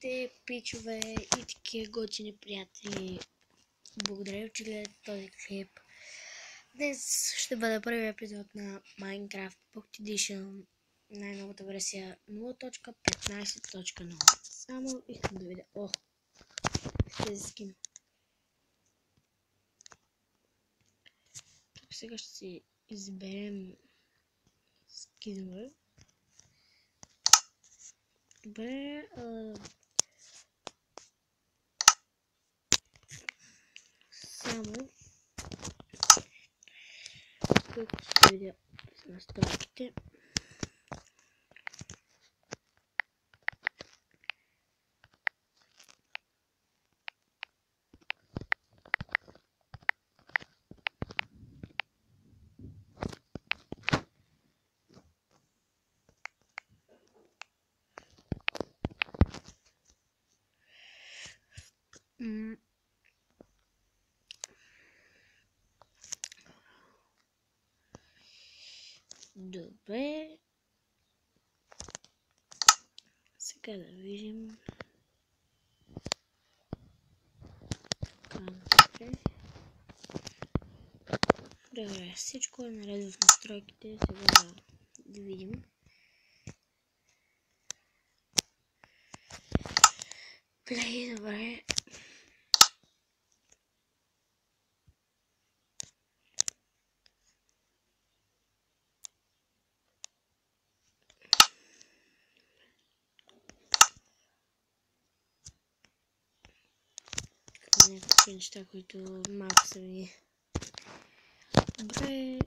Здравейте, пичове и такива готини приятели. Благодаря, че гледате този клип. Днес ще бъде първият епизод на Minecraft Pocket Edition, най-новата версия 0.15.0. Само искам да видя. Ще скин. Тук сега ще си изберем скинове. Добре, само тук ще видя настройките. Добре. Сега да видим. Добре, всичко е наред в настройките. Сега да видим. Плей, добре. Някакви неща, които малко са ми. Добре,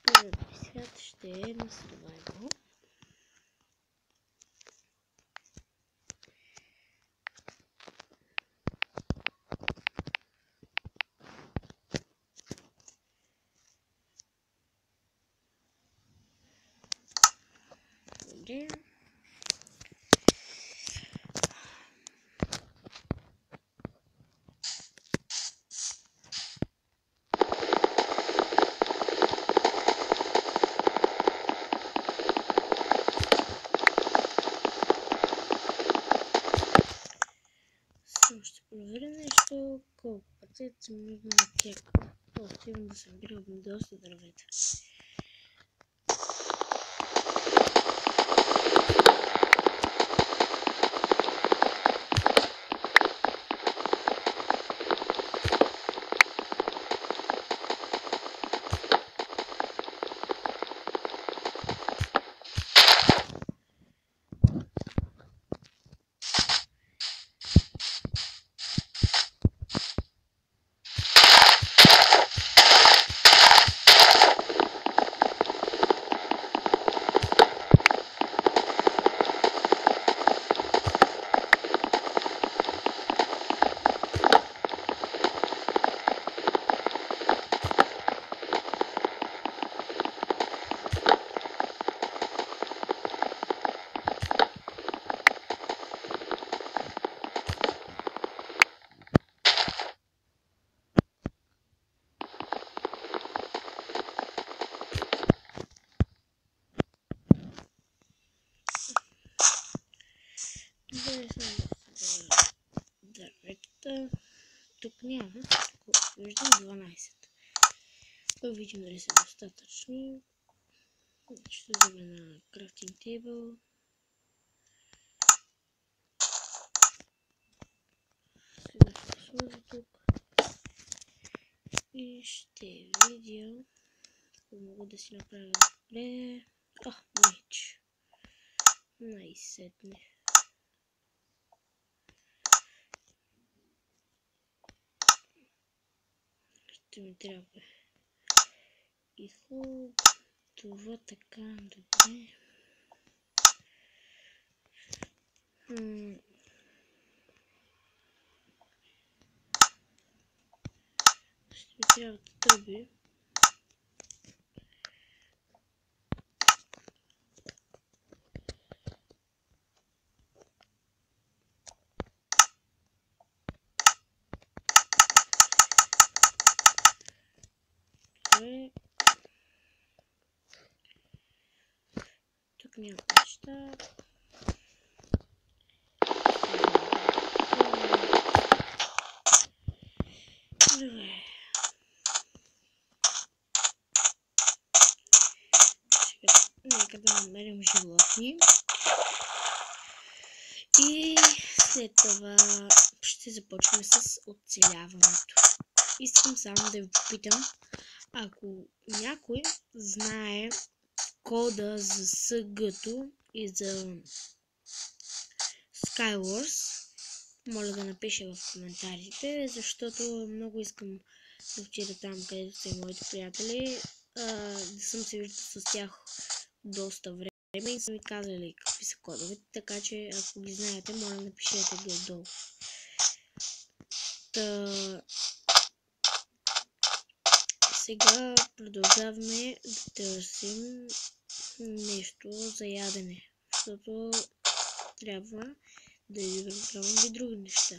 първият свят ще е на Survival. Добре. Ще проверя нещо, колко пъти съм нужно на кек. Просто имам да събирам доста дървета. Дървета. Тук няма. Виждам 12. Да видим дали са достатъчни. Ще взема на крафтинг тейбъл. Сега ще сложа тук. И ще видя ако мога да си направя добре. Меч. Най-сетне. Ще ми трябва и хубаво. Това така, добре. Ще ми трябват тръби. Добре. Тук няма неща. И след това ще започнем с оцеляването. Искам само да ви попитам, ако някой знае кода за СГ-то и за Skywars, моля да напише в коментарите, защото много искам да отида там, където са и моите приятели. Да съм се виждал с тях доста време и са ми казали какви са кодовете, така че ако ги знаете, моля напишете ги отдолу. Сега продължаваме да търсим нещо за ядене, защото трябва да изготвям и други неща.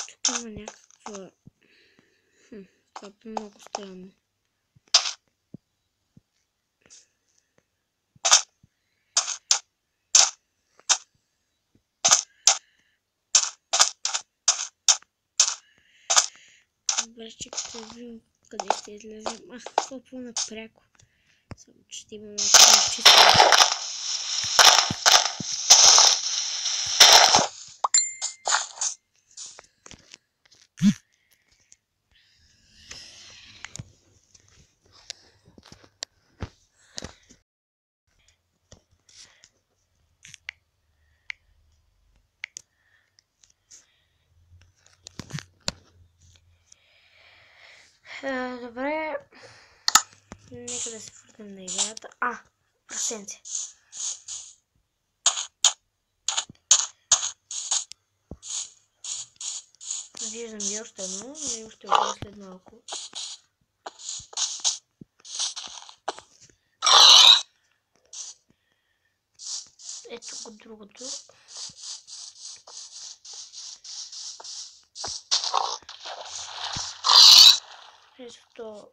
Тук има някаква... Това е много странно. Добре, чекайте да видим къде ще излезем. Това е по-напряко. Само че ще има малко чисто. Добре, нека да се върнем на играта. Прасенце. Виждам и още едно, но ще го след малко. Ето го другото. Ето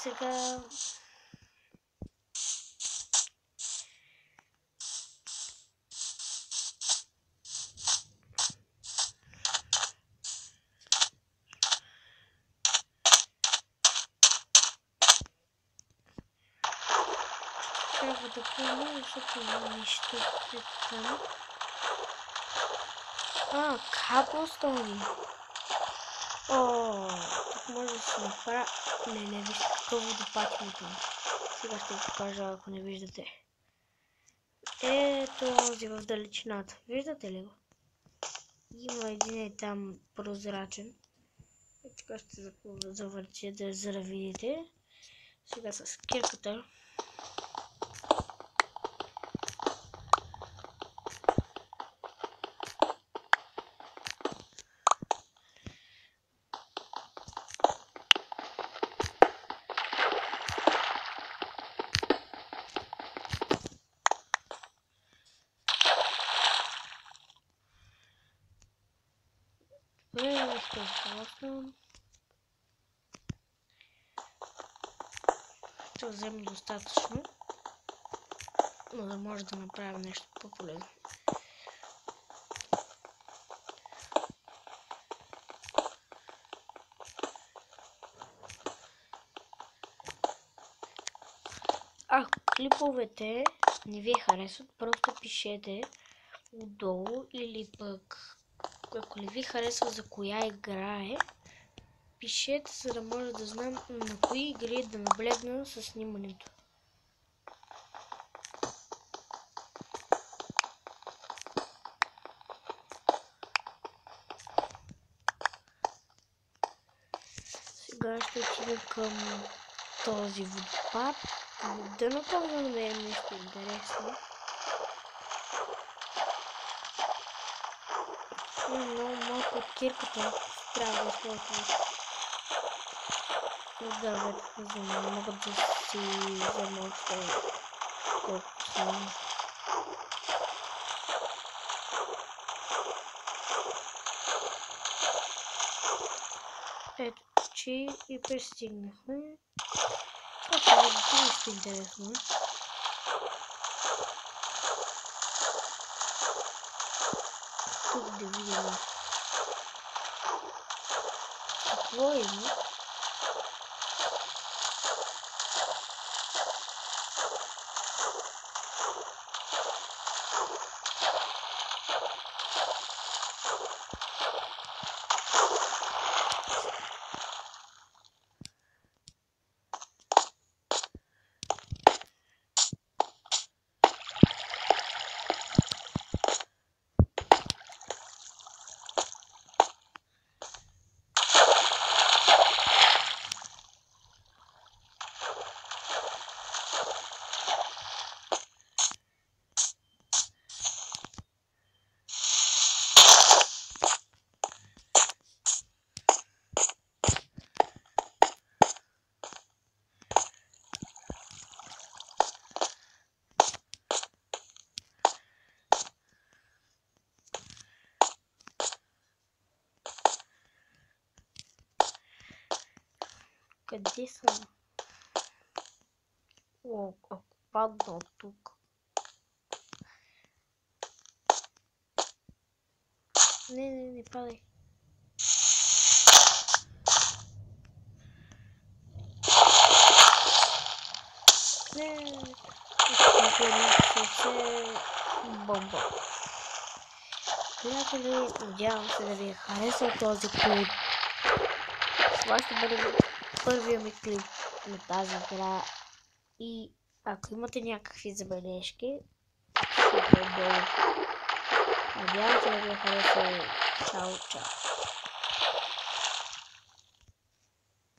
сега трябва да помня, защото има нищо там. Каблстони. Тук може да се направя... Не, вижте какъв водопад има там. Сега ще ви покажа, ако не виждате. Ето този в далечината. Виждате ли го? Има един там прозрачен. Така ще завъртя, за да видите. Сега с кирката. Ще използвам. Ще взема достатъчно, но да може да направим нещо по-полезно. Ако клиповете не ви харесват, просто пишете отдолу, или пък ако не ви харесва за коя игра е, пишете, за да може да знам на кои игри да наблегна с снимането. Сега ще отидем към този водопад. Да направим да намерим нещо интересно. Много малко от кирката трябва да използвам. От дървета, за да не могат да си взема още колкото съм. Ето, че и пристигнахме. Това е нещо интересно. Тук да видим Какво има? Къде съм? О, ако падна от тук. Не падай. Бомба. Приятели, надявам се да ви е харесал този клип. Това ще бъде първия ми клип на тази игра. И ако имате някакви забележки, ще долу. Надявам се да ви е харесал. Чао, чао.